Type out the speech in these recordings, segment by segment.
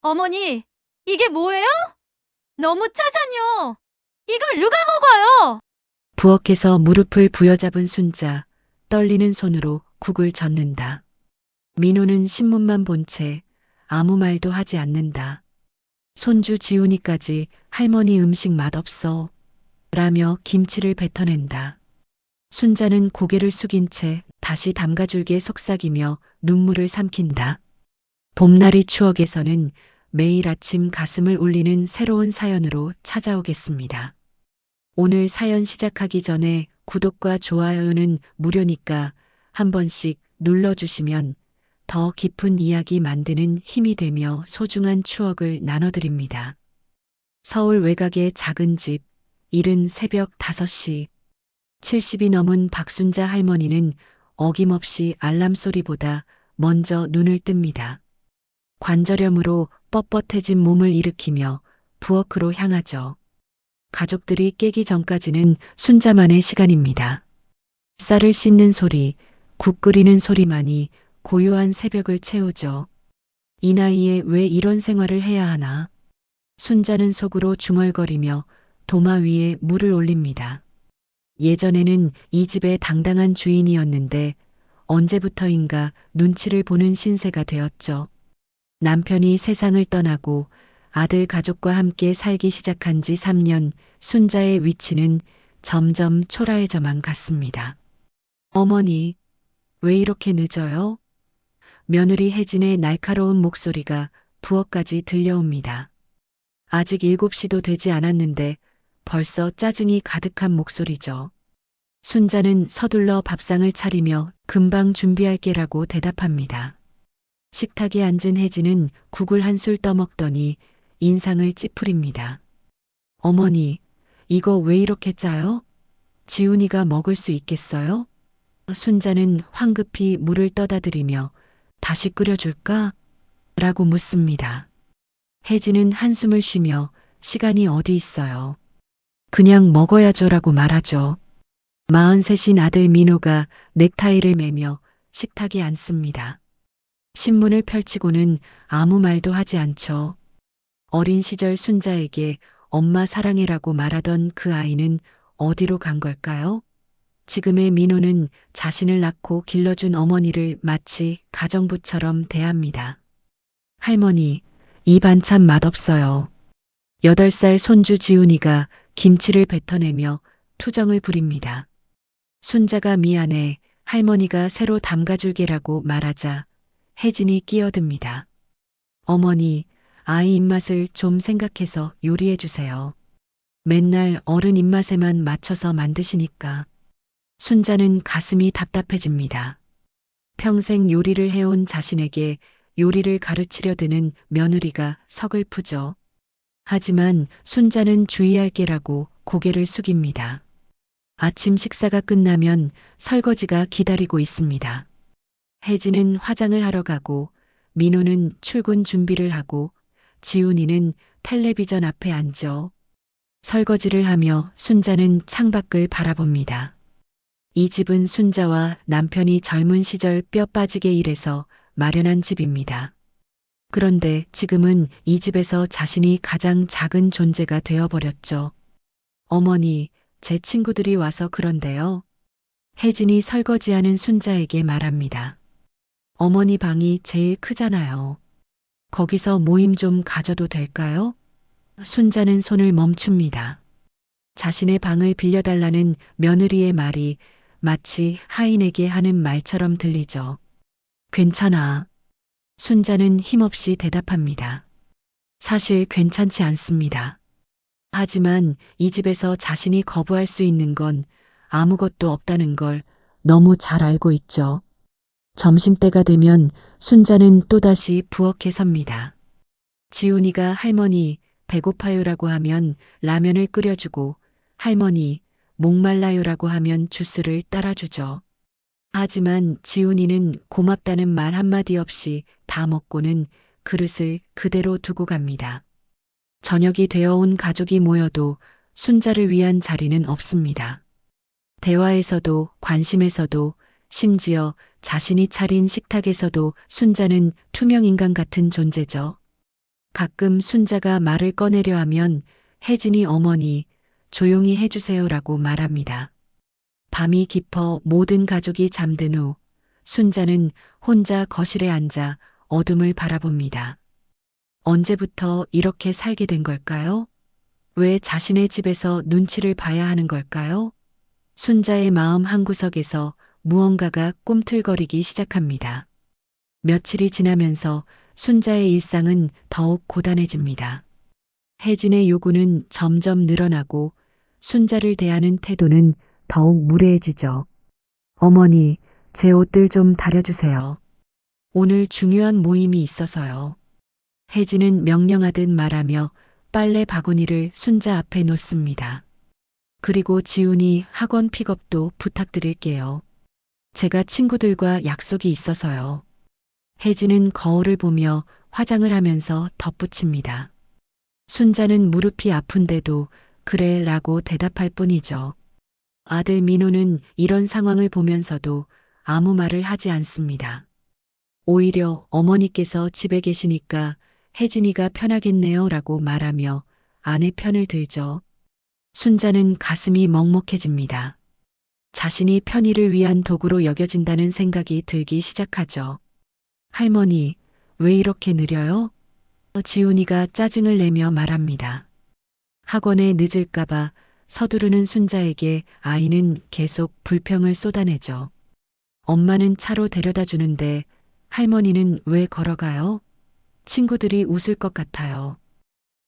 어머니, 이게 뭐예요? 너무 짜잖요. 이걸 누가 먹어요? 부엌에서 무릎을 부여잡은 순자, 떨리는 손으로 국을 젓는다. 민호는 신문만 본 채 아무 말도 하지 않는다. 손주 지훈이까지 할머니 음식 맛없어 라며 김치를 뱉어낸다. 순자는 고개를 숙인 채 다시 담가줄게 속삭이며 눈물을 삼킨다. 봄날이 추억에서는 매일 아침 가슴을 울리는 새로운 사연으로 찾아오겠습니다. 오늘 사연 시작하기 전에 구독과 좋아요는 무료니까 한 번씩 눌러주시면 더 깊은 이야기 만드는 힘이 되며 소중한 추억을 나눠드립니다. 서울 외곽의 작은 집, 이른 새벽 5시. 70이 넘은 박순자 할머니는 어김없이 알람 소리보다 먼저 눈을 뜹니다. 관절염으로 뻣뻣해진 몸을 일으키며 부엌으로 향하죠. 가족들이 깨기 전까지는 순자만의 시간입니다. 쌀을 씻는 소리, 국 끓이는 소리만이 고요한 새벽을 채우죠. 이 나이에 왜 이런 생활을 해야 하나? 순자는 속으로 중얼거리며 도마 위에 물을 올립니다. 예전에는 이 집의 당당한 주인이었는데 언제부터인가 눈치를 보는 신세가 되었죠. 남편이 세상을 떠나고 아들 가족과 함께 살기 시작한 지 3년, 순자의 위치는 점점 초라해져만 갔습니다. 어머니, 왜 이렇게 늦어요? 며느리 혜진의 날카로운 목소리가 부엌까지 들려옵니다. 아직 7시도 되지 않았는데 벌써 짜증이 가득한 목소리죠. 순자는 서둘러 밥상을 차리며 금방 준비할게라고 대답합니다. 식탁에 앉은 혜진은 국을 한술 떠먹더니 인상을 찌푸립니다. 어머니, 이거 왜 이렇게 짜요? 지훈이가 먹을 수 있겠어요? 순자는 황급히 물을 떠다들이며 다시 끓여줄까? 라고 묻습니다. 혜진은 한숨을 쉬며 시간이 어디 있어요. 그냥 먹어야죠라고 말하죠. 43인 아들 민호가 넥타이를 매며 식탁에 앉습니다. 신문을 펼치고는 아무 말도 하지 않죠. 어린 시절 순자에게 엄마 사랑해라고 말하던 그 아이는 어디로 간 걸까요? 지금의 민호는 자신을 낳고 길러준 어머니를 마치 가정부처럼 대합니다. 할머니, 이 반찬 맛없어요. 8살 손주 지훈이가 김치를 뱉어내며 투정을 부립니다. 순자가 미안해 할머니가 새로 담가줄게라고 말하자 혜진이 끼어듭니다. 어머니, 아이 입맛을 좀 생각해서 요리해 주세요. 맨날 어른 입맛에만 맞춰서 만드시니까. 순자는 가슴이 답답해집니다. 평생 요리를 해온 자신에게 요리를 가르치려 드는 며느리가 서글프죠. 하지만 순자는 주의할 게라고 고개를 숙입니다. 아침 식사가 끝나면 설거지가 기다리고 있습니다. 혜진은 화장을 하러 가고 민호는 출근 준비를 하고 지훈이는 텔레비전 앞에 앉아 설거지를 하며 순자는 창밖을 바라봅니다. 이 집은 순자와 남편이 젊은 시절 뼈 빠지게 일해서 마련한 집입니다. 그런데 지금은 이 집에서 자신이 가장 작은 존재가 되어버렸죠. 어머니, 제 친구들이 와서 그런데요. 혜진이 설거지하는 순자에게 말합니다. 어머니 방이 제일 크잖아요. 거기서 모임 좀 가져도 될까요? 순자는 손을 멈춥니다. 자신의 방을 빌려달라는 며느리의 말이 마치 하인에게 하는 말처럼 들리죠. 괜찮아. 순자는 힘없이 대답합니다. 사실 괜찮지 않습니다. 하지만 이 집에서 자신이 거부할 수 있는 건 아무것도 없다는 걸 너무 잘 알고 있죠. 점심때가 되면 순자는 또다시 부엌에 섭니다. 지훈이가 할머니 배고파요라고 하면 라면을 끓여주고 할머니 목말라요라고 하면 주스를 따라주죠. 하지만 지훈이는 고맙다는 말 한마디 없이 다 먹고는 그릇을 그대로 두고 갑니다. 저녁이 되어온 가족이 모여도 순자를 위한 자리는 없습니다. 대화에서도 관심에서도 심지어 자신이 차린 식탁에서도 순자는 투명 인간 같은 존재죠. 가끔 순자가 말을 꺼내려 하면 혜진이 어머니 조용히 해주세요라고 말합니다. 밤이 깊어 모든 가족이 잠든 후 순자는 혼자 거실에 앉아 어둠을 바라봅니다. 언제부터 이렇게 살게 된 걸까요? 왜 자신의 집에서 눈치를 봐야 하는 걸까요? 순자의 마음 한구석에서 무언가가 꿈틀거리기 시작합니다. 며칠이 지나면서 순자의 일상은 더욱 고단해집니다. 혜진의 요구는 점점 늘어나고 순자를 대하는 태도는 더욱 무례해지죠. 어머니, 제 옷들 좀 다려주세요. 오늘 중요한 모임이 있어서요. 혜진은 명령하듯 말하며 빨래 바구니를 순자 앞에 놓습니다. 그리고 지훈이 학원 픽업도 부탁드릴게요. 제가 친구들과 약속이 있어서요. 혜진은 거울을 보며 화장을 하면서 덧붙입니다. 순자는 무릎이 아픈데도 그래 라고 대답할 뿐이죠. 아들 민호는 이런 상황을 보면서도 아무 말을 하지 않습니다. 오히려 어머니께서 집에 계시니까 혜진이가 편하겠네요 라고 말하며 아내 편을 들죠. 순자는 가슴이 먹먹해집니다. 자신이 편의를 위한 도구로 여겨진다는 생각이 들기 시작하죠. 할머니, 왜 이렇게 느려요? 지훈이가 짜증을 내며 말합니다. 학원에 늦을까봐 서두르는 순자에게 아이는 계속 불평을 쏟아내죠. 엄마는 차로 데려다 주는데 할머니는 왜 걸어가요? 친구들이 웃을 것 같아요.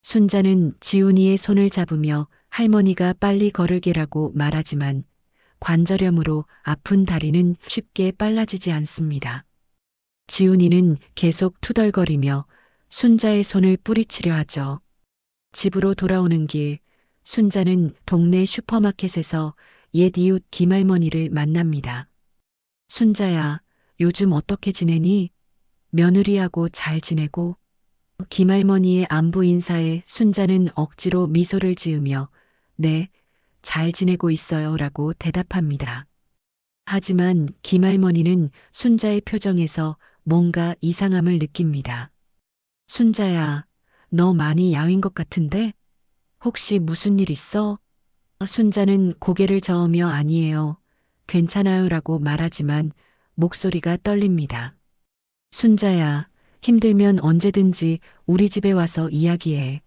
순자는 지훈이의 손을 잡으며 할머니가 빨리 걸으게라고 말하지만 관절염으로 아픈 다리는 쉽게 빨라지지 않습니다. 지훈이는 계속 투덜거리며 순자의 손을 뿌리치려 하죠. 집으로 돌아오는 길, 순자는 동네 슈퍼마켓에서 옛 이웃 김할머니를 만납니다. 순자야, 요즘 어떻게 지내니? 며느리하고 잘 지내고? 김할머니의 안부 인사에 순자는 억지로 미소를 지으며 네, 잘 지내고 있어요 라고 대답합니다. 하지만 김할머니는 순자의 표정에서 뭔가 이상함을 느낍니다. 순자야, 너 많이 야윈 것 같은데? 혹시 무슨 일 있어? 순자는 고개를 저으며 아니에요. 괜찮아요 라고 말하지만 목소리가 떨립니다. 순자야, 힘들면 언제든지 우리 집에 와서 이야기해.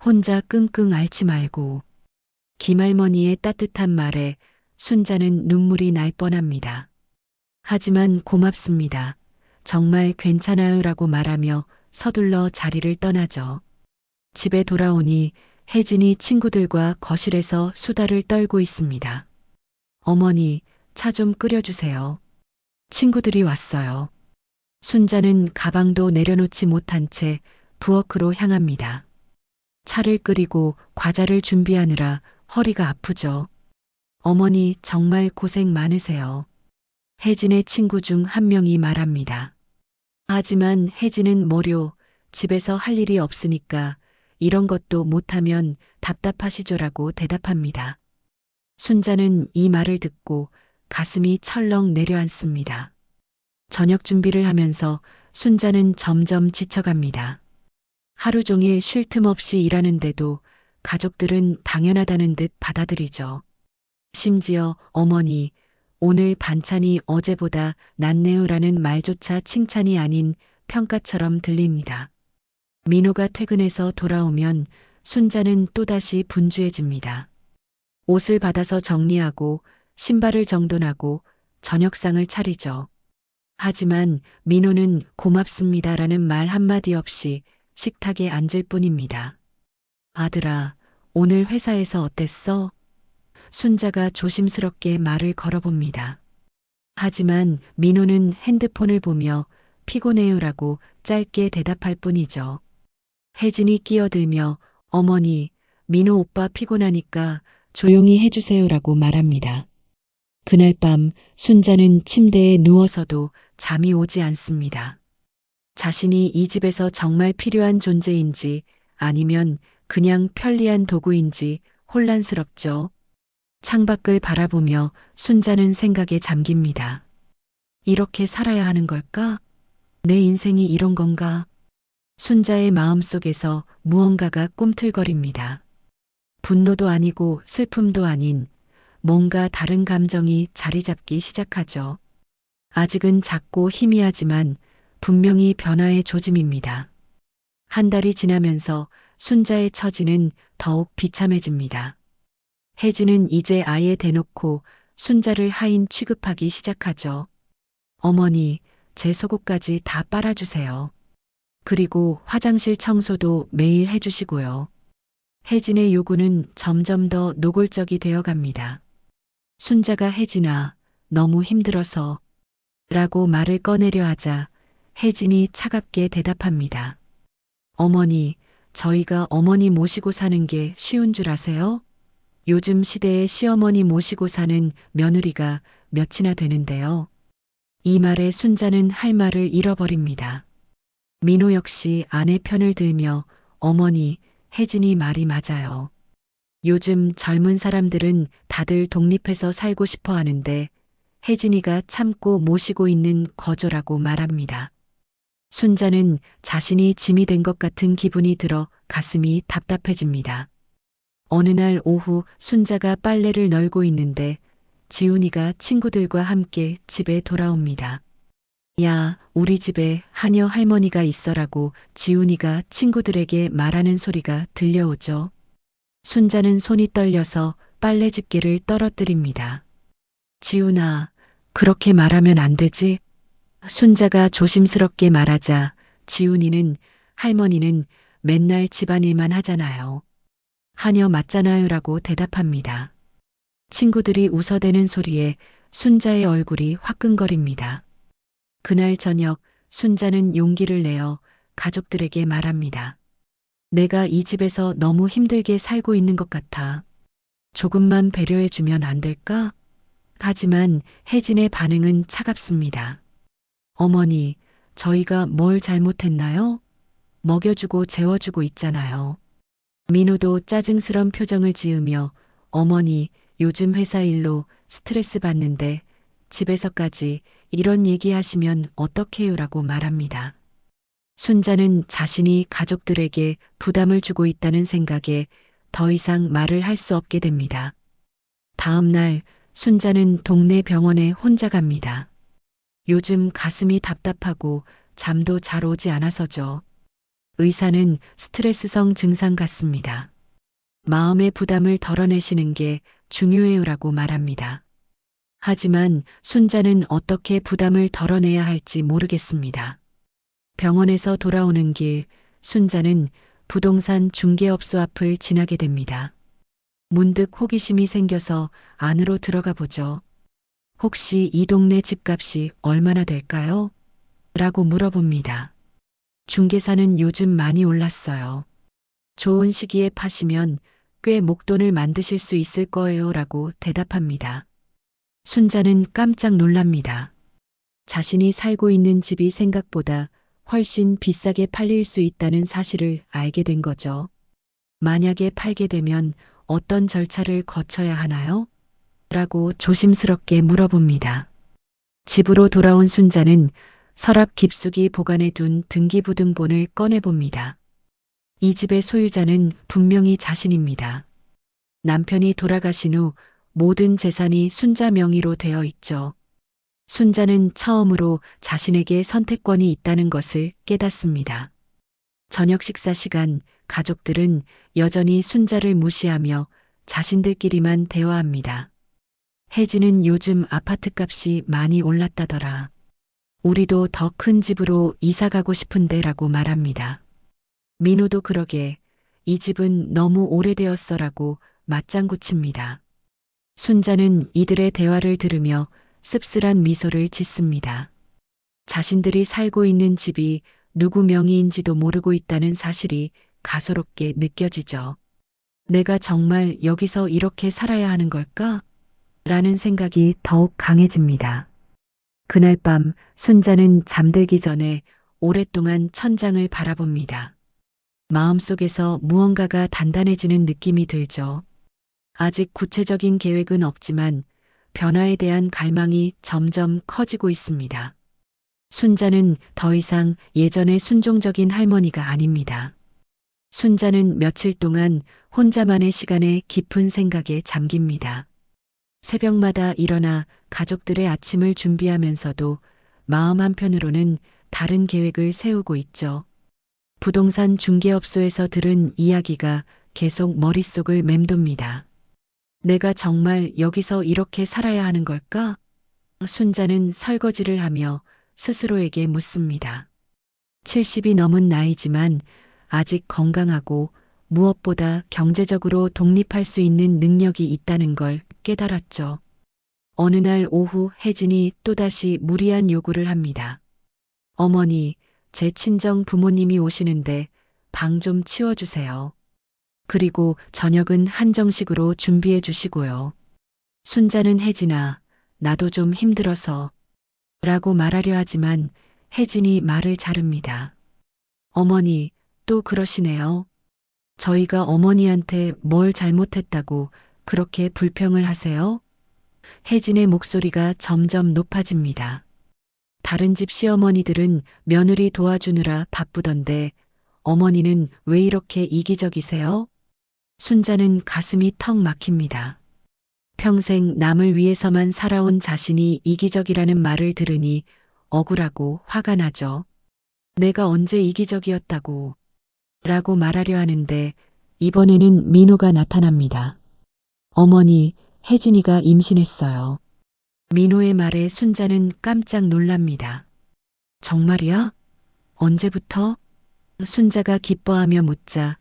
혼자 끙끙 앓지 말고. 김할머니의 따뜻한 말에 순자는 눈물이 날 뻔합니다. 하지만 고맙습니다. 정말 괜찮아요 라고 말하며 서둘러 자리를 떠나죠. 집에 돌아오니 혜진이 친구들과 거실에서 수다를 떨고 있습니다. 어머니, 차 좀 끓여주세요. 친구들이 왔어요. 순자는 가방도 내려놓지 못한 채 부엌으로 향합니다. 차를 끓이고 과자를 준비하느라 허리가 아프죠. 어머니 정말 고생 많으세요. 혜진의 친구 중 한 명이 말합니다. 하지만 혜진은 뭐료, 집에서 할 일이 없으니까 이런 것도 못하면 답답하시죠라고 대답합니다. 순자는 이 말을 듣고 가슴이 철렁 내려앉습니다. 저녁 준비를 하면서 순자는 점점 지쳐갑니다. 하루 종일 쉴 틈 없이 일하는데도 가족들은 당연하다는 듯 받아들이죠. 심지어 어머니, 오늘 반찬이 어제보다 낫네요라는 말조차 칭찬이 아닌 평가처럼 들립니다. 민호가 퇴근해서 돌아오면 순자는 또다시 분주해집니다. 옷을 받아서 정리하고 신발을 정돈하고 저녁상을 차리죠. 하지만 민호는 고맙습니다라는 말 한마디 없이 식탁에 앉을 뿐입니다. 아들아, 오늘 회사에서 어땠어? 순자가 조심스럽게 말을 걸어봅니다. 하지만 민호는 핸드폰을 보며 피곤해요라고 짧게 대답할 뿐이죠. 혜진이 끼어들며 어머니, 민호 오빠 피곤하니까 조용히 해주세요라고 말합니다. 그날 밤 순자는 침대에 누워서도 잠이 오지 않습니다. 자신이 이 집에서 정말 필요한 존재인지 아니면 그냥 편리한 도구인지 혼란스럽죠. 창밖을 바라보며 순자는 생각에 잠깁니다. 이렇게 살아야 하는 걸까? 내 인생이 이런 건가? 순자의 마음속에서 무언가가 꿈틀거립니다. 분노도 아니고 슬픔도 아닌 뭔가 다른 감정이 자리 잡기 시작하죠. 아직은 작고 희미하지만 분명히 변화의 조짐입니다. 한 달이 지나면서 순자의 처지는 더욱 비참해집니다. 혜진은 이제 아예 대놓고 순자를 하인 취급하기 시작하죠. 어머니, 제 속옷까지 다 빨아주세요. 그리고 화장실 청소도 매일 해주시고요. 혜진의 요구는 점점 더 노골적이 되어 갑니다. 순자가 혜진아, 너무 힘들어서 라고 말을 꺼내려 하자 혜진이 차갑게 대답합니다. 어머니, 저희가 어머니 모시고 사는 게 쉬운 줄 아세요? 요즘 시대에 시어머니 모시고 사는 며느리가 몇이나 되는데요. 이 말에 순자는 할 말을 잃어버립니다. 민호 역시 아내 편을 들며 어머니, 혜진이 말이 맞아요. 요즘 젊은 사람들은 다들 독립해서 살고 싶어 하는데 혜진이가 참고 모시고 있는 거조라고 말합니다. 순자는 자신이 짐이 된 것 같은 기분이 들어 가슴이 답답해집니다. 어느 날 오후 순자가 빨래를 널고 있는데 지훈이가 친구들과 함께 집에 돌아옵니다. 야, 우리 집에 하녀 할머니가 있어라고 지훈이가 친구들에게 말하는 소리가 들려오죠. 순자는 손이 떨려서 빨래 집게를 떨어뜨립니다. 지훈아, 그렇게 말하면 안 되지? 순자가 조심스럽게 말하자 지훈이는 할머니는 맨날 집안일만 하잖아요. 하녀 맞잖아요라고 대답합니다. 친구들이 웃어대는 소리에 순자의 얼굴이 화끈거립니다. 그날 저녁 순자는 용기를 내어 가족들에게 말합니다. 내가 이 집에서 너무 힘들게 살고 있는 것 같아. 조금만 배려해주면 안 될까? 하지만 혜진의 반응은 차갑습니다. 어머니, 저희가 뭘 잘못했나요? 먹여주고 재워주고 있잖아요. 민호도 짜증스런 표정을 지으며 어머니, 요즘 회사 일로 스트레스 받는데 집에서까지 이런 얘기하시면 어떡해요라고 말합니다. 순자는 자신이 가족들에게 부담을 주고 있다는 생각에 더 이상 말을 할 수 없게 됩니다. 다음 날 순자는 동네 병원에 혼자 갑니다. 요즘 가슴이 답답하고 잠도 잘 오지 않아서죠. 의사는 스트레스성 증상 같습니다. 마음의 부담을 덜어내시는 게 중요해요라고 말합니다. 하지만 순자는 어떻게 부담을 덜어내야 할지 모르겠습니다. 병원에서 돌아오는 길, 순자는 부동산 중개업소 앞을 지나게 됩니다. 문득 호기심이 생겨서 안으로 들어가 보죠. 혹시 이 동네 집값이 얼마나 될까요? 라고 물어봅니다. 중개사는 요즘 많이 올랐어요. 좋은 시기에 파시면 꽤 목돈을 만드실 수 있을 거예요 라고 대답합니다. 순자는 깜짝 놀랍니다. 자신이 살고 있는 집이 생각보다 훨씬 비싸게 팔릴 수 있다는 사실을 알게 된 거죠. 만약에 팔게 되면 어떤 절차를 거쳐야 하나요? 라고 조심스럽게 물어봅니다. 집으로 돌아온 순자는 서랍 깊숙이 보관해 둔 등기부등본을 꺼내봅니다. 이 집의 소유자는 분명히 자신입니다. 남편이 돌아가신 후 모든 재산이 순자 명의로 되어 있죠. 순자는 처음으로 자신에게 선택권이 있다는 것을 깨닫습니다. 저녁 식사 시간 가족들은 여전히 순자를 무시하며 자신들끼리만 대화합니다. 혜진은 요즘 아파트값이 많이 올랐다더라. 우리도 더 큰 집으로 이사 가고 싶은데 라고 말합니다. 민호도 그러게 이 집은 너무 오래되었어라고 맞장구 칩니다. 순자는 이들의 대화를 들으며 씁쓸한 미소를 짓습니다. 자신들이 살고 있는 집이 누구 명의인지도 모르고 있다는 사실이 가소롭게 느껴지죠. 내가 정말 여기서 이렇게 살아야 하는 걸까? 라는 생각이 더욱 강해집니다. 그날 밤 순자는 잠들기 전에 오랫동안 천장을 바라봅니다. 마음속에서 무언가가 단단해지는 느낌이 들죠. 아직 구체적인 계획은 없지만 변화에 대한 갈망이 점점 커지고 있습니다. 순자는 더 이상 예전의 순종적인 할머니가 아닙니다. 순자는 며칠 동안 혼자만의 시간에 깊은 생각에 잠깁니다. 새벽마다 일어나 가족들의 아침을 준비하면서도 마음 한편으로는 다른 계획을 세우고 있죠. 부동산 중개업소에서 들은 이야기가 계속 머릿속을 맴돕니다. 내가 정말 여기서 이렇게 살아야 하는 걸까? 순자는 설거지를 하며 스스로에게 묻습니다. 70이 넘은 나이지만 아직 건강하고 무엇보다 경제적으로 독립할 수 있는 능력이 있다는 걸 깨달았죠. 어느 날 오후 혜진이 또다시 무리한 요구를 합니다. 어머니, 제 친정 부모님이 오시는데 방 좀 치워주세요. 그리고 저녁은 한정식으로 준비해 주시고요. 순자는 혜진아, 나도 좀 힘들어서 라고 말하려 하지만 혜진이 말을 자릅니다. 어머니, 또 그러시네요. 저희가 어머니한테 뭘 잘못했다고 그렇게 불평을 하세요? 혜진의 목소리가 점점 높아집니다. 다른 집 시어머니들은 며느리 도와주느라 바쁘던데 어머니는 왜 이렇게 이기적이세요? 순자는 가슴이 턱 막힙니다. 평생 남을 위해서만 살아온 자신이 이기적이라는 말을 들으니 억울하고 화가 나죠. 내가 언제 이기적이었다고 라고 말하려 하는데 이번에는 민호가 나타납니다. 어머니, 혜진이가 임신했어요. 민호의 말에 순자는 깜짝 놀랍니다. 정말이야? 언제부터? 순자가 기뻐하며 묻자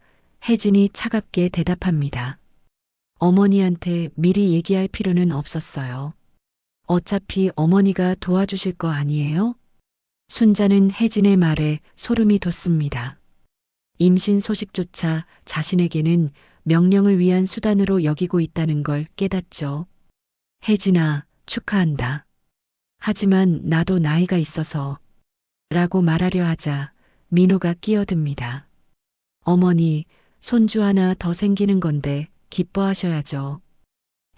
혜진이 차갑게 대답합니다. 어머니한테 미리 얘기할 필요는 없었어요. 어차피 어머니가 도와주실 거 아니에요? 순자는 혜진의 말에 소름이 돋습니다. 임신 소식조차 자신에게는 명령을 위한 수단으로 여기고 있다는 걸 깨닫죠. 혜진아, 축하한다. 하지만 나도 나이가 있어서 라고 말하려 하자 민호가 끼어듭니다. 어머니, 손주 하나 더 생기는 건데 기뻐하셔야죠.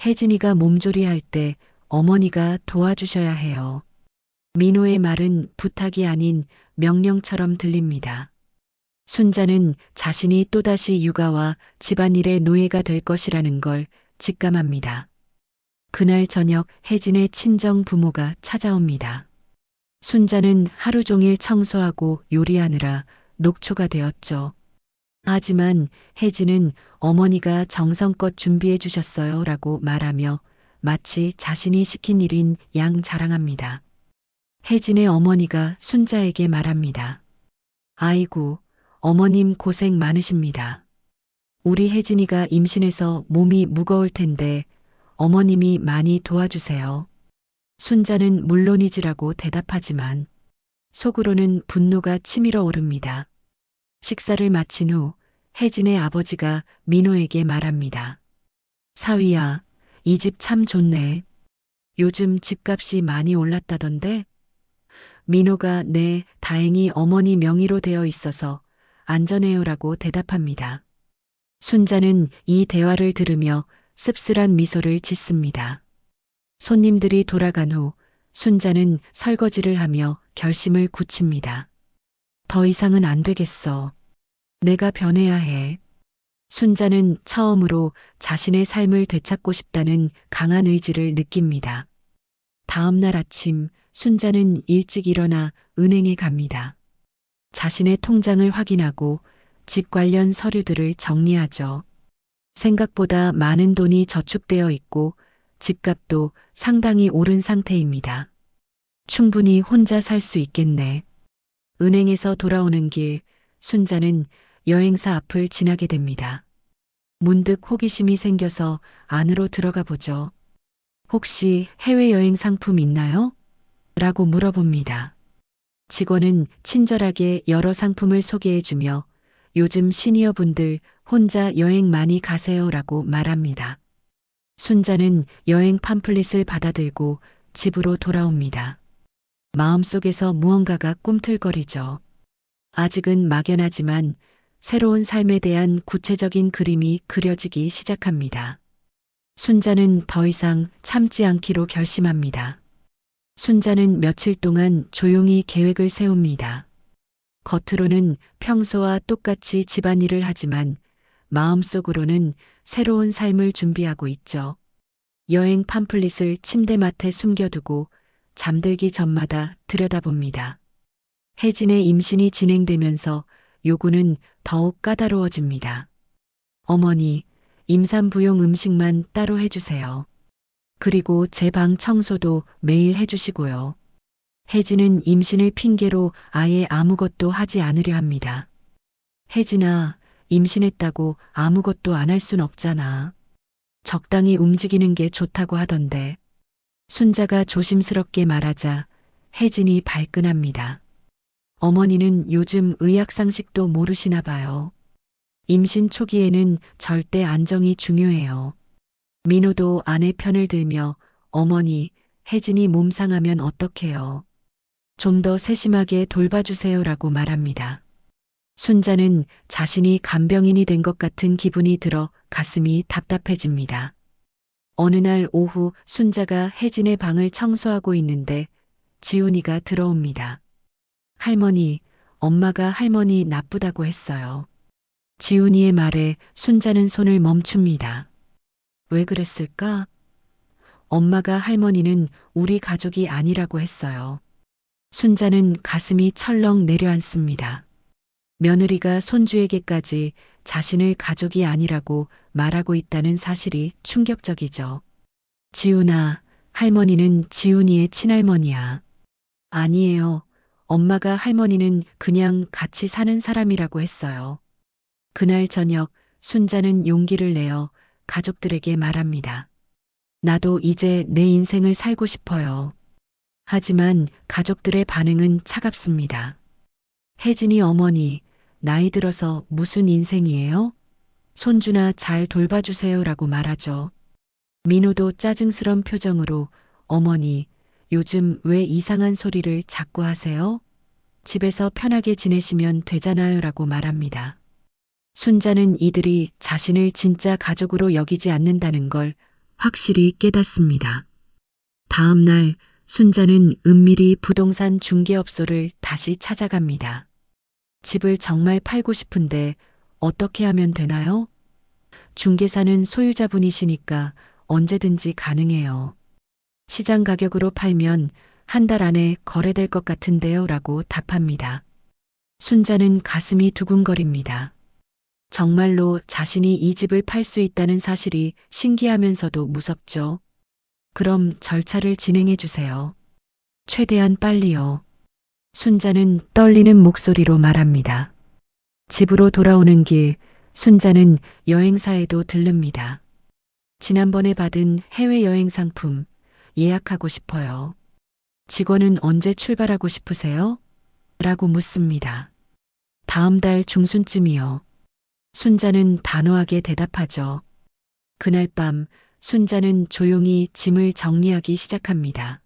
혜진이가 몸조리할 때 어머니가 도와주셔야 해요. 민호의 말은 부탁이 아닌 명령처럼 들립니다. 순자는 자신이 또다시 육아와 집안일의 노예가 될 것이라는 걸 직감합니다. 그날 저녁 혜진의 친정 부모가 찾아옵니다. 순자는 하루 종일 청소하고 요리하느라 녹초가 되었죠. 하지만 혜진은 어머니가 정성껏 준비해 주셨어요 라고 말하며 마치 자신이 시킨 일인 양 자랑합니다. 혜진의 어머니가 순자에게 말합니다. 아이고, 어머님 고생 많으십니다. 우리 혜진이가 임신해서 몸이 무거울 텐데 어머님이 많이 도와주세요. 순자는 물론이지라고 대답하지만 속으로는 분노가 치밀어 오릅니다. 식사를 마친 후 혜진의 아버지가 민호에게 말합니다. 사위야, 이 집 참 좋네. 요즘 집값이 많이 올랐다던데? 민호가 네, 다행히 어머니 명의로 되어 있어서 안전해요라고 대답합니다. 순자는 이 대화를 들으며 씁쓸한 미소를 짓습니다. 손님들이 돌아간 후 순자는 설거지를 하며 결심을 굳힙니다. 더 이상은 안 되겠어. 내가 변해야 해. 순자는 처음으로 자신의 삶을 되찾고 싶다는 강한 의지를 느낍니다. 다음 날 아침 순자는 일찍 일어나 은행에 갑니다. 자신의 통장을 확인하고 집 관련 서류들을 정리하죠. 생각보다 많은 돈이 저축되어 있고 집값도 상당히 오른 상태입니다. 충분히 혼자 살 수 있겠네. 은행에서 돌아오는 길, 순자는 여행사 앞을 지나게 됩니다. 문득 호기심이 생겨서 안으로 들어가 보죠. 혹시 해외여행 상품 있나요? 라고 물어봅니다. 직원은 친절하게 여러 상품을 소개해주며 요즘 시니어분들 혼자 여행 많이 가세요 라고 말합니다. 순자는 여행 팜플릿을 받아들고 집으로 돌아옵니다. 마음속에서 무언가가 꿈틀거리죠. 아직은 막연하지만 새로운 삶에 대한 구체적인 그림이 그려지기 시작합니다. 순자는 더 이상 참지 않기로 결심합니다. 순자는 며칠 동안 조용히 계획을 세웁니다. 겉으로는 평소와 똑같이 집안일을 하지만 마음속으로는 새로운 삶을 준비하고 있죠. 여행 팜플릿을 침대맡에 숨겨두고 잠들기 전마다 들여다봅니다. 혜진의 임신이 진행되면서 요구는 더욱 까다로워집니다. 어머니, 임산부용 음식만 따로 해주세요. 그리고 제 방 청소도 매일 해주시고요. 혜진은 임신을 핑계로 아예 아무것도 하지 않으려 합니다. 혜진아, 임신했다고 아무것도 안 할 순 없잖아. 적당히 움직이는 게 좋다고 하던데. 순자가 조심스럽게 말하자 혜진이 발끈합니다. 어머니는 요즘 의학 상식도 모르시나 봐요. 임신 초기에는 절대 안정이 중요해요. 민호도 아내 편을 들며 어머니, 혜진이 몸 상하면 어떡해요. 좀 더 세심하게 돌봐주세요라고 말합니다. 순자는 자신이 간병인이 된 것 같은 기분이 들어 가슴이 답답해집니다. 어느 날 오후 순자가 혜진의 방을 청소하고 있는데 지훈이가 들어옵니다. 할머니, 엄마가 할머니 나쁘다고 했어요. 지훈이의 말에 순자는 손을 멈춥니다. 왜 그랬을까? 엄마가 할머니는 우리 가족이 아니라고 했어요. 순자는 가슴이 철렁 내려앉습니다. 며느리가 손주에게까지 자신을 가족이 아니라고 말하고 있다는 사실이 충격적이죠. 지훈아, 할머니는 지훈이의 친할머니야. 아니에요. 엄마가 할머니는 그냥 같이 사는 사람이라고 했어요. 그날 저녁 순자는 용기를 내어 가족들에게 말합니다. 나도 이제 내 인생을 살고 싶어요. 하지만 가족들의 반응은 차갑습니다. 혜진이 어머니, 나이 들어서 무슨 인생이에요? 손주나 잘 돌봐주세요라고 말하죠. 민호도 짜증스런 표정으로 어머니, 요즘 왜 이상한 소리를 자꾸 하세요? 집에서 편하게 지내시면 되잖아요라고 말합니다. 순자는 이들이 자신을 진짜 가족으로 여기지 않는다는 걸 확실히 깨닫습니다. 다음 날 순자는 은밀히 부동산 중개업소를 다시 찾아갑니다. 집을 정말 팔고 싶은데 어떻게 하면 되나요? 중개사는 소유자분이시니까 언제든지 가능해요. 시장 가격으로 팔면 한 달 안에 거래될 것 같은데요 라고 답합니다. 순자는 가슴이 두근거립니다. 정말로 자신이 이 집을 팔 수 있다는 사실이 신기하면서도 무섭죠. 그럼 절차를 진행해 주세요. 최대한 빨리요. 순자는 떨리는 목소리로 말합니다. 집으로 돌아오는 길, 순자는 여행사에도 들릅니다. 지난번에 받은 해외여행 상품 예약하고 싶어요. 직원은 언제 출발하고 싶으세요? 라고 묻습니다. 다음 달 중순쯤이요. 순자는 단호하게 대답하죠. 그날 밤 순자는 조용히 짐을 정리하기 시작합니다.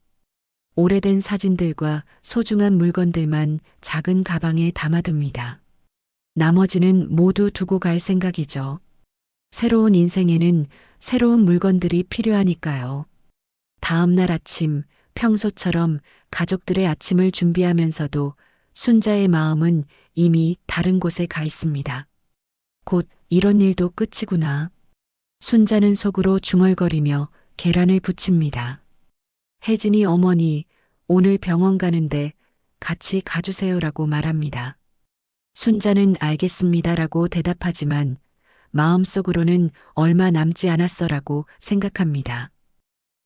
오래된 사진들과 소중한 물건들만 작은 가방에 담아둡니다. 나머지는 모두 두고 갈 생각이죠. 새로운 인생에는 새로운 물건들이 필요하니까요. 다음 날 아침, 평소처럼 가족들의 아침을 준비하면서도 순자의 마음은 이미 다른 곳에 가 있습니다. 곧 이런 일도 끝이구나. 순자는 속으로 중얼거리며 계란을 부칩니다. 혜진이 어머니, 오늘 병원 가는데 같이 가주세요라고 말합니다. 순자는 알겠습니다라고 대답하지만 마음속으로는 얼마 남지 않았어라고 생각합니다.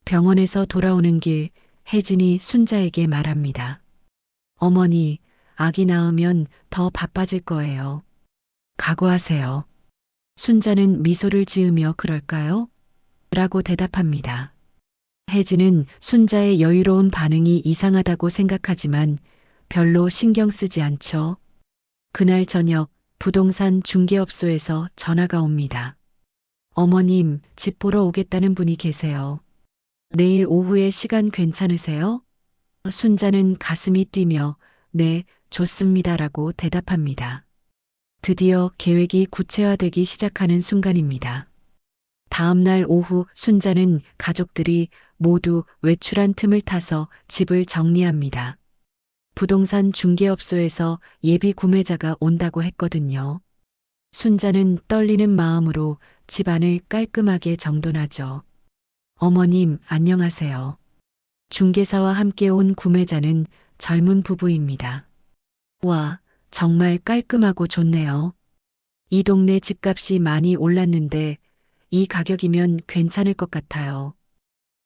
병원에서 돌아오는 길 혜진이 순자에게 말합니다. 어머니, 아기 낳으면 더 바빠질 거예요. 각오하세요. 순자는 미소를 지으며 그럴까요? 라고 대답합니다. 혜진은 순자의 여유로운 반응이 이상하다고 생각하지만 별로 신경 쓰지 않죠. 그날 저녁 부동산 중개업소에서 전화가 옵니다. 어머님, 집 보러 오겠다는 분이 계세요. 내일 오후에 시간 괜찮으세요? 순자는 가슴이 뛰며 네, 좋습니다라고 대답합니다. 드디어 계획이 구체화되기 시작하는 순간입니다. 다음 날 오후 순자는 가족들이 모두 외출한 틈을 타서 집을 정리합니다. 부동산 중개업소에서 예비 구매자가 온다고 했거든요. 순자는 떨리는 마음으로 집안을 깔끔하게 정돈하죠. 어머님, 안녕하세요. 중개사와 함께 온 구매자는 젊은 부부입니다. 와, 정말 깔끔하고 좋네요. 이 동네 집값이 많이 올랐는데 이 가격이면 괜찮을 것 같아요.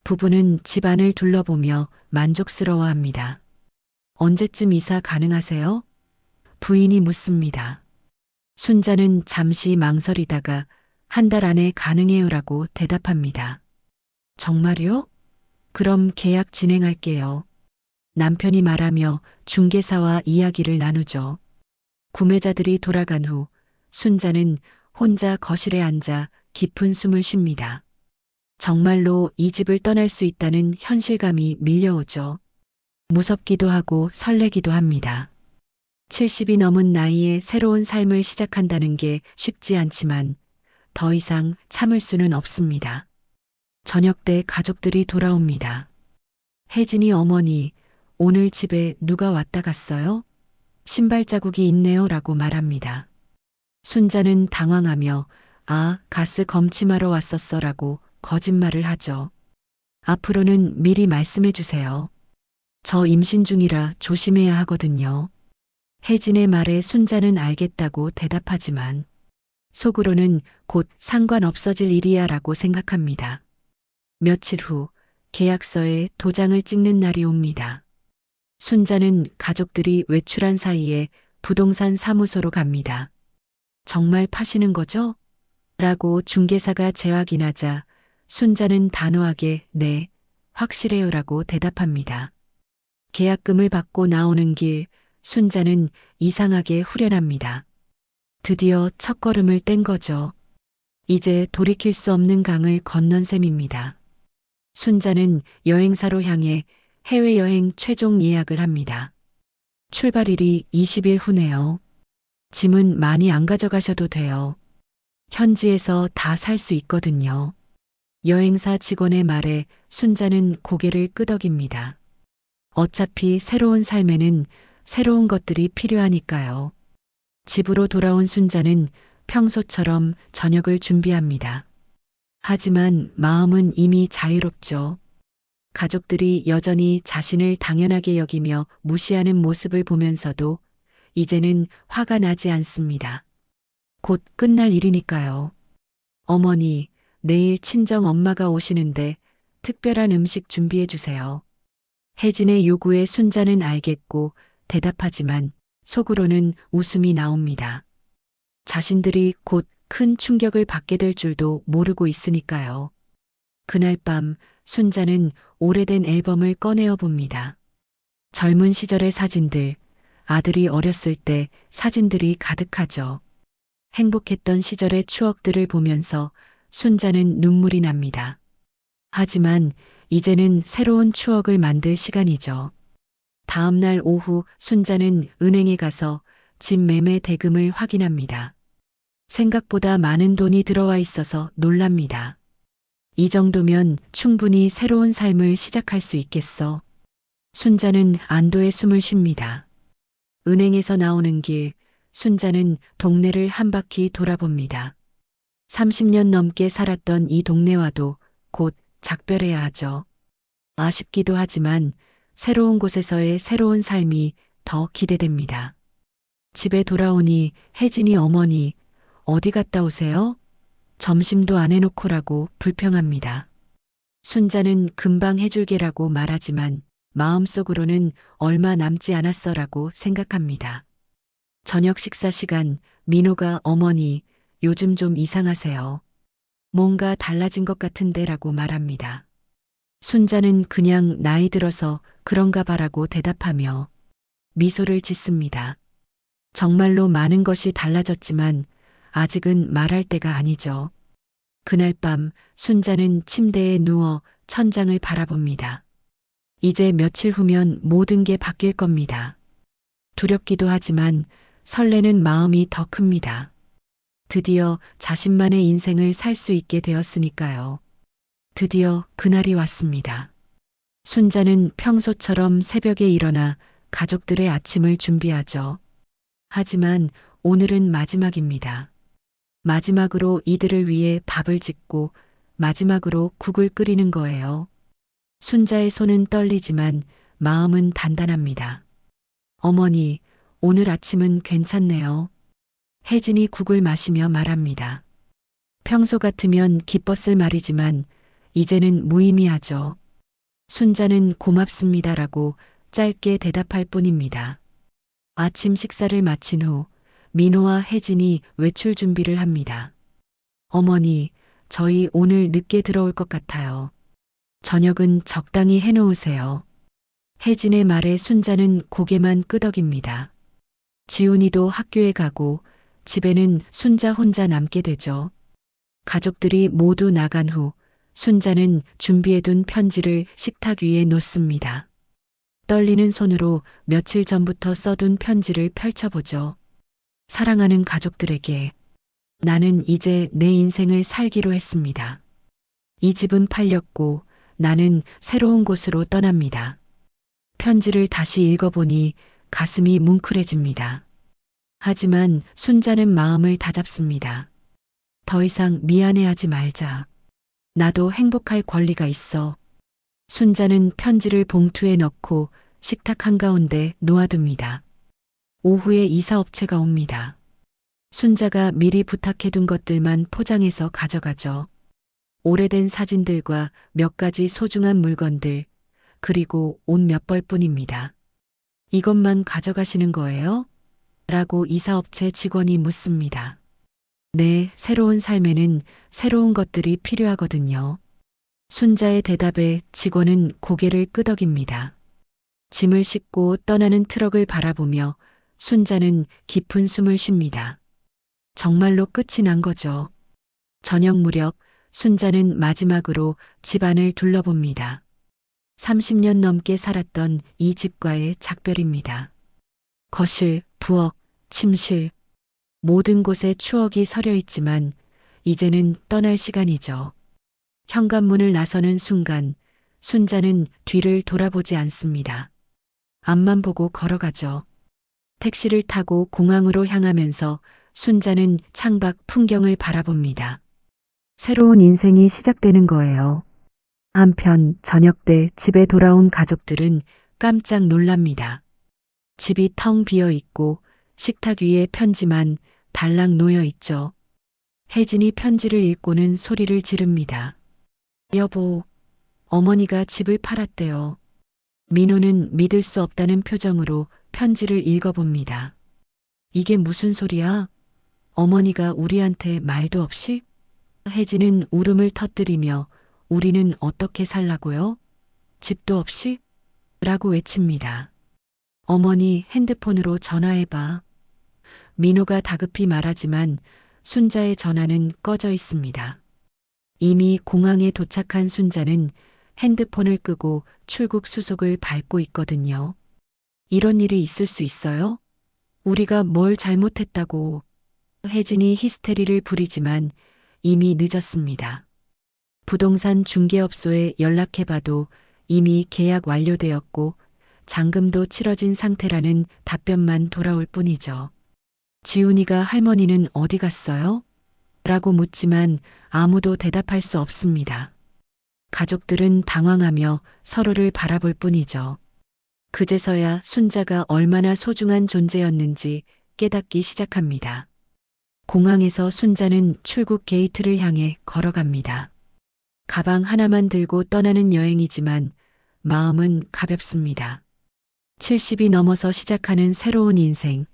부부는 집안을 둘러보며 만족스러워합니다. 언제쯤 이사 가능하세요? 부인이 묻습니다. 순자는 잠시 망설이다가 한 달 안에 가능해요라고 대답합니다. 정말요? 그럼 계약 진행할게요. 남편이 말하며 중개사와 이야기를 나누죠. 구매자들이 돌아간 후 순자는 혼자 거실에 앉아 깊은 숨을 쉽니다. 정말로 이 집을 떠날 수 있다는 현실감이 밀려오죠. 무섭기도 하고 설레기도 합니다. 70이 넘은 나이에 새로운 삶을 시작한다는 게 쉽지 않지만 더 이상 참을 수는 없습니다. 저녁 때 가족들이 돌아옵니다. 혜진이 어머니, 오늘 집에 누가 왔다 갔어요? 신발 자국이 있네요 라고 말합니다. 순자는 당황하며 아, 가스 검침하러 왔었어 라고 거짓말을 하죠. 앞으로는 미리 말씀해 주세요. 저 임신 중이라 조심해야 하거든요. 혜진의 말에 순자는 알겠다고 대답하지만 속으로는 곧 상관없어질 일이야 라고 생각합니다. 며칠 후 계약서에 도장을 찍는 날이 옵니다. 순자는 가족들이 외출한 사이에 부동산 사무소로 갑니다. 정말 파시는 거죠? 라고 중개사가 재확인하자 순자는 단호하게 네, 확실해요 라고 대답합니다. 계약금을 받고 나오는 길 순자는 이상하게 후련합니다. 드디어 첫걸음을 뗀 거죠. 이제 돌이킬 수 없는 강을 건넌 셈입니다. 순자는 여행사로 향해 해외여행 최종 예약을 합니다. 출발일이 20일 후네요. 짐은 많이 안 가져가셔도 돼요. 현지에서 다 살 수 있거든요. 여행사 직원의 말에 순자는 고개를 끄덕입니다. 어차피 새로운 삶에는 새로운 것들이 필요하니까요. 집으로 돌아온 순자는 평소처럼 저녁을 준비합니다. 하지만 마음은 이미 자유롭죠. 가족들이 여전히 자신을 당연하게 여기며 무시하는 모습을 보면서도 이제는 화가 나지 않습니다. 곧 끝날 일이니까요. 어머니, 내일 친정 엄마가 오시는데 특별한 음식 준비해 주세요. 혜진의 요구에 순자는 알겠고 대답하지만 속으로는 웃음이 나옵니다. 자신들이 곧 큰 충격을 받게 될 줄도 모르고 있으니까요. 그날 밤 순자는 오래된 앨범을 꺼내어 봅니다. 젊은 시절의 사진들, 아들이 어렸을 때 사진들이 가득하죠. 행복했던 시절의 추억들을 보면서 순자는 눈물이 납니다. 하지만 이제는 새로운 추억을 만들 시간이죠. 다음 날 오후 순자는 은행에 가서 집 매매 대금을 확인합니다. 생각보다 많은 돈이 들어와 있어서 놀랍니다. 이 정도면 충분히 새로운 삶을 시작할 수 있겠어. 순자는 안도의 숨을 쉽니다. 은행에서 나오는 길, 순자는 동네를 한 바퀴 돌아봅니다. 30년 넘게 살았던 이 동네와도 곧 작별해야 하죠. 아쉽기도 하지만 새로운 곳에서의 새로운 삶이 더 기대됩니다. 집에 돌아오니 혜진이 어머니, 어디 갔다 오세요? 점심도 안 해놓고라고 불평합니다. 순자는 금방 해줄게라고 말하지만 마음속으로는 얼마 남지 않았어라고 생각합니다. 저녁 식사 시간 민호가 어머니, 요즘 좀 이상하세요. 뭔가 달라진 것 같은데라고 말합니다. 순자는 그냥 나이 들어서 그런가 봐라고 대답하며 미소를 짓습니다. 정말로 많은 것이 달라졌지만 아직은 말할 때가 아니죠. 그날 밤 순자는 침대에 누워 천장을 바라봅니다. 이제 며칠 후면 모든 게 바뀔 겁니다. 두렵기도 하지만 설레는 마음이 더 큽니다. 드디어 자신만의 인생을 살 수 있게 되었으니까요. 드디어 그날이 왔습니다. 순자는 평소처럼 새벽에 일어나 가족들의 아침을 준비하죠. 하지만 오늘은 마지막입니다. 마지막으로 이들을 위해 밥을 짓고 마지막으로 국을 끓이는 거예요. 순자의 손은 떨리지만 마음은 단단합니다. 어머니, 오늘 아침은 괜찮네요. 혜진이 국을 마시며 말합니다. 평소 같으면 기뻤을 말이지만 이제는 무의미하죠. 순자는 고맙습니다라고 짧게 대답할 뿐입니다. 아침 식사를 마친 후 민호와 혜진이 외출 준비를 합니다. 어머니, 저희 오늘 늦게 들어올 것 같아요. 저녁은 적당히 해놓으세요. 혜진의 말에 순자는 고개만 끄덕입니다. 지훈이도 학교에 가고 집에는 순자 혼자 남게 되죠. 가족들이 모두 나간 후 순자는 준비해둔 편지를 식탁 위에 놓습니다. 떨리는 손으로 며칠 전부터 써둔 편지를 펼쳐보죠. 사랑하는 가족들에게 나는 이제 내 인생을 살기로 했습니다. 이 집은 팔렸고 나는 새로운 곳으로 떠납니다. 편지를 다시 읽어보니 가슴이 뭉클해집니다. 하지만 순자는 마음을 다잡습니다. 더 이상 미안해하지 말자. 나도 행복할 권리가 있어. 순자는 편지를 봉투에 넣고 식탁 한가운데 놓아둡니다. 오후에 이사업체가 옵니다. 순자가 미리 부탁해둔 것들만 포장해서 가져가죠. 오래된 사진들과 몇 가지 소중한 물건들, 그리고 옷 몇 벌뿐입니다. 이것만 가져가시는 거예요? 라고 이사업체 직원이 묻습니다. 네, 새로운 삶에는 새로운 것들이 필요하거든요. 순자의 대답에 직원은 고개를 끄덕입니다. 짐을 싣고 떠나는 트럭을 바라보며 순자는 깊은 숨을 쉽니다. 정말로 끝이 난 거죠. 저녁 무렵 순자는 마지막으로 집안을 둘러봅니다. 30년 넘게 살았던 이 집과의 작별입니다. 거실, 부엌, 침실, 모든 곳에 추억이 서려 있지만 이제는 떠날 시간이죠. 현관문을 나서는 순간 순자는 뒤를 돌아보지 않습니다. 앞만 보고 걸어가죠. 택시를 타고 공항으로 향하면서 순자는 창밖 풍경을 바라봅니다. 새로운 인생이 시작되는 거예요. 한편 저녁 때 집에 돌아온 가족들은 깜짝 놀랍니다. 집이 텅 비어 있고 식탁 위에 편지만 달랑 놓여 있죠. 혜진이 편지를 읽고는 소리를 지릅니다. 여보, 어머니가 집을 팔았대요. 민호는 믿을 수 없다는 표정으로 편지를 읽어봅니다. 이게 무슨 소리야? 어머니가 우리한테 말도 없이? 혜진은 울음을 터뜨리며 우리는 어떻게 살라고요? 집도 없이? 라고 외칩니다. 어머니 핸드폰으로 전화해봐. 민호가 다급히 말하지만 순자의 전화는 꺼져 있습니다. 이미 공항에 도착한 순자는 핸드폰을 끄고 출국 수속을 밟고 있거든요. 이런 일이 있을 수 있어요? 우리가 뭘 잘못했다고. 혜진이 히스테리를 부리지만 이미 늦었습니다. 부동산 중개업소에 연락해봐도 이미 계약 완료되었고 잔금도 치러진 상태라는 답변만 돌아올 뿐이죠. 지훈이가 할머니는 어디 갔어요? 라고 묻지만 아무도 대답할 수 없습니다. 가족들은 당황하며 서로를 바라볼 뿐이죠. 그제서야 순자가 얼마나 소중한 존재였는지 깨닫기 시작합니다. 공항에서 순자는 출국 게이트를 향해 걸어갑니다. 가방 하나만 들고 떠나는 여행이지만 마음은 가볍습니다. 70이 넘어서 시작하는 새로운 인생,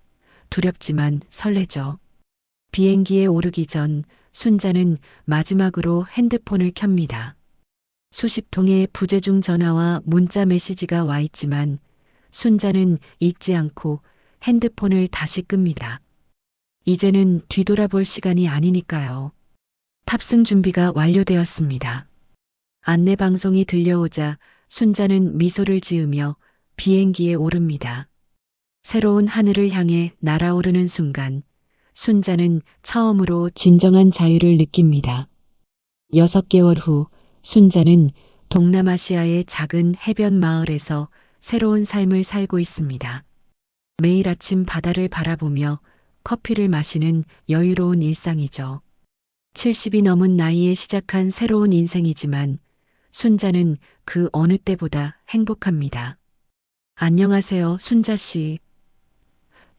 두렵지만 설레죠. 비행기에 오르기 전 순자는 마지막으로 핸드폰을 켭니다. 수십 통의 부재중 전화와 문자 메시지가 와 있지만 순자는 읽지 않고 핸드폰을 다시 끕니다. 이제는 뒤돌아볼 시간이 아니니까요. 탑승 준비가 완료되었습니다. 안내 방송이 들려오자 순자는 미소를 지으며 비행기에 오릅니다. 새로운 하늘을 향해 날아오르는 순간 순자는 처음으로 진정한 자유를 느낍니다. 6개월 후 순자는 동남아시아의 작은 해변 마을에서 새로운 삶을 살고 있습니다. 매일 아침 바다를 바라보며 커피를 마시는 여유로운 일상이죠. 70이 넘은 나이에 시작한 새로운 인생이지만 순자는 그 어느 때보다 행복합니다. 안녕하세요, 순자 씨.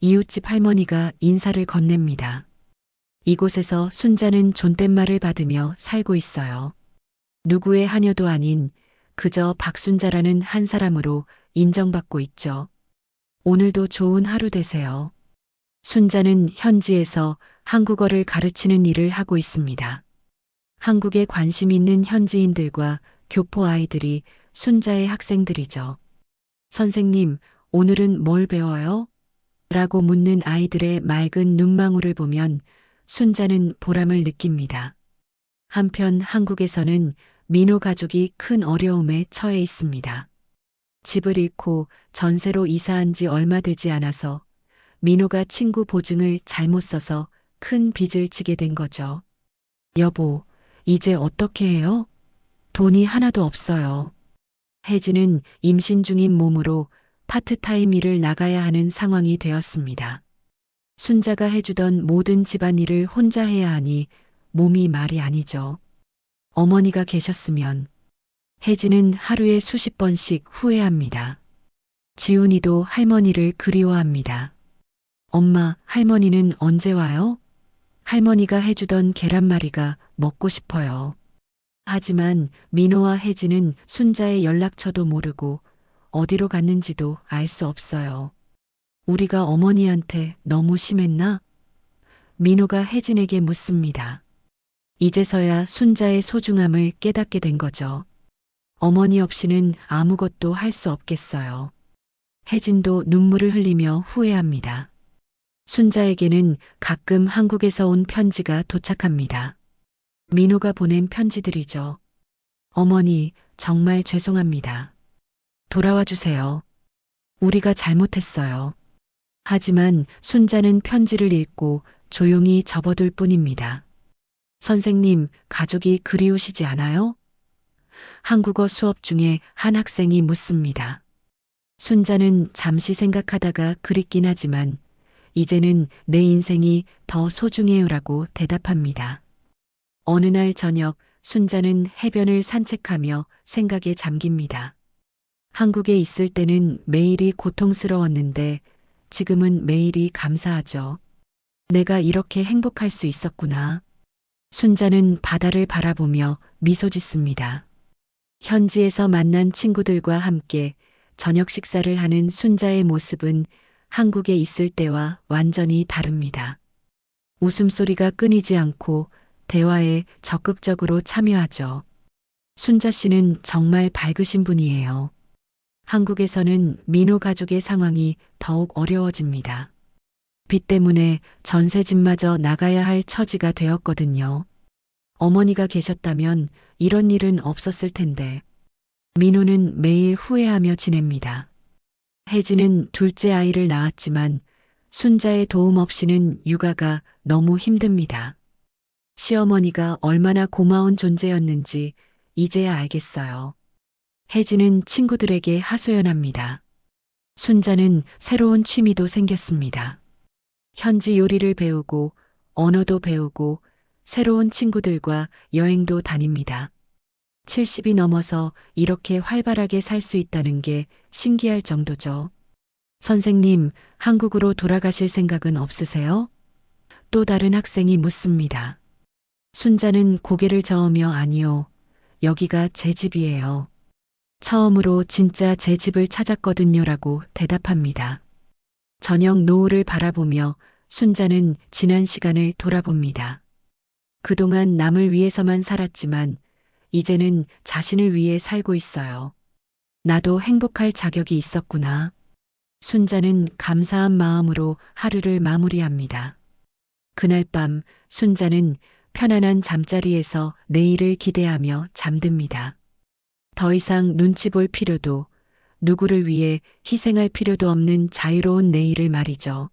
이웃집 할머니가 인사를 건넵니다. 이곳에서 순자는 존댓말을 받으며 살고 있어요. 누구의 하녀도 아닌 그저 박순자라는 한 사람으로 인정받고 있죠. 오늘도 좋은 하루 되세요. 순자는 현지에서 한국어를 가르치는 일을 하고 있습니다. 한국에 관심 있는 현지인들과 교포 아이들이 순자의 학생들이죠. 선생님, 오늘은 뭘 배워요? 라고 묻는 아이들의 맑은 눈망울을 보면 순자는 보람을 느낍니다. 한편 한국에서는 민호 가족이 큰 어려움에 처해 있습니다. 집을 잃고 전세로 이사한 지 얼마 되지 않아서 민호가 친구 보증을 잘못 써서 큰 빚을 지게 된 거죠. 여보, 이제 어떻게 해요? 돈이 하나도 없어요. 혜진은 임신 중인 몸으로 파트타임 일을 나가야 하는 상황이 되었습니다. 순자가 해주던 모든 집안일을 혼자 해야 하니 몸이 말이 아니죠. 어머니가 계셨으면 혜진은 하루에 수십 번씩 후회합니다. 지훈이도 할머니를 그리워합니다. 엄마, 할머니는 언제 와요? 할머니가 해주던 계란말이가 먹고 싶어요. 하지만 민호와 혜진은 순자의 연락처도 모르고 어디로 갔는지도 알 수 없어요. 우리가 어머니한테 너무 심했나? 민호가 혜진에게 묻습니다. 이제서야 순자의 소중함을 깨닫게 된 거죠. 어머니 없이는 아무것도 할 수 없겠어요. 혜진도 눈물을 흘리며 후회합니다. 순자에게는 가끔 한국에서 온 편지가 도착합니다. 민호가 보낸 편지들이죠. 어머니, 정말 죄송합니다. 돌아와 주세요. 우리가 잘못했어요. 하지만 순자는 편지를 읽고 조용히 접어둘 뿐입니다. 선생님, 가족이 그리우시지 않아요? 한국어 수업 중에 한 학생이 묻습니다. 순자는 잠시 생각하다가 그립긴 하지만 이제는 내 인생이 더 소중해요라고 대답합니다. 어느 날 저녁 순자는 해변을 산책하며 생각에 잠깁니다. 한국에 있을 때는 매일이 고통스러웠는데 지금은 매일이 감사하죠. 내가 이렇게 행복할 수 있었구나. 순자는 바다를 바라보며 미소 짓습니다. 현지에서 만난 친구들과 함께 저녁 식사를 하는 순자의 모습은 한국에 있을 때와 완전히 다릅니다. 웃음소리가 끊이지 않고 대화에 적극적으로 참여하죠. 순자 씨는 정말 밝으신 분이에요. 한국에서는 민호 가족의 상황이 더욱 어려워집니다. 빚 때문에 전세집마저 나가야 할 처지가 되었거든요. 어머니가 계셨다면 이런 일은 없었을 텐데. 민호는 매일 후회하며 지냅니다. 혜진은 둘째 아이를 낳았지만 순자의 도움 없이는 육아가 너무 힘듭니다. 시어머니가 얼마나 고마운 존재였는지 이제야 알겠어요. 혜진은 친구들에게 하소연합니다. 순자는 새로운 취미도 생겼습니다. 현지 요리를 배우고 언어도 배우고 새로운 친구들과 여행도 다닙니다. 70이 넘어서 이렇게 활발하게 살 수 있다는 게 신기할 정도죠. 선생님, 한국으로 돌아가실 생각은 없으세요? 또 다른 학생이 묻습니다. 순자는 고개를 저으며 아니요. 여기가 제 집이에요. 처음으로 진짜 제 집을 찾았거든요라고 대답합니다. 저녁 노을을 바라보며 순자는 지난 시간을 돌아봅니다. 그동안 남을 위해서만 살았지만 이제는 자신을 위해 살고 있어요. 나도 행복할 자격이 있었구나. 순자는 감사한 마음으로 하루를 마무리합니다. 그날 밤 순자는 편안한 잠자리에서 내일을 기대하며 잠듭니다. 더 이상 눈치 볼 필요도 누구를 위해 희생할 필요도 없는 자유로운 내일을 말이죠.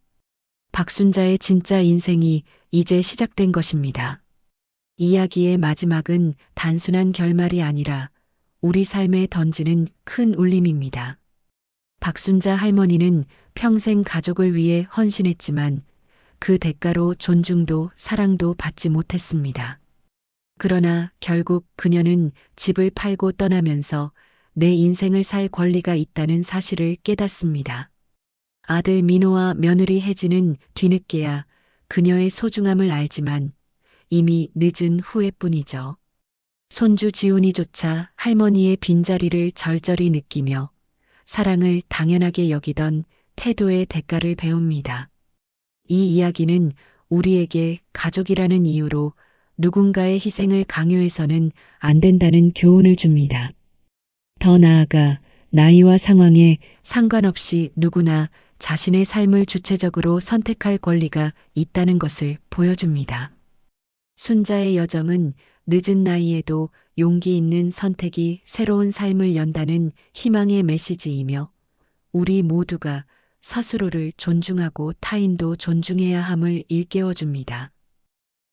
박순자의 진짜 인생이 이제 시작된 것입니다. 이야기의 마지막은 단순한 결말이 아니라 우리 삶에 던지는 큰 울림입니다. 박순자 할머니는 평생 가족을 위해 헌신했지만 그 대가로 존중도 사랑도 받지 못했습니다. 그러나 결국 그녀는 집을 팔고 떠나면서 내 인생을 살 권리가 있다는 사실을 깨닫습니다. 아들 민호와 며느리 혜진은 뒤늦게야 그녀의 소중함을 알지만 이미 늦은 후회뿐이죠. 손주 지훈이조차 할머니의 빈자리를 절절히 느끼며 사랑을 당연하게 여기던 태도의 대가를 배웁니다. 이 이야기는 우리에게 가족이라는 이유로 누군가의 희생을 강요해서는 안 된다는 교훈을 줍니다. 더 나아가 나이와 상황에 상관없이 누구나 자신의 삶을 주체적으로 선택할 권리가 있다는 것을 보여줍니다. 순자의 여정은 늦은 나이에도 용기 있는 선택이 새로운 삶을 연다는 희망의 메시지이며 우리 모두가 스스로를 존중하고 타인도 존중해야 함을 일깨워줍니다.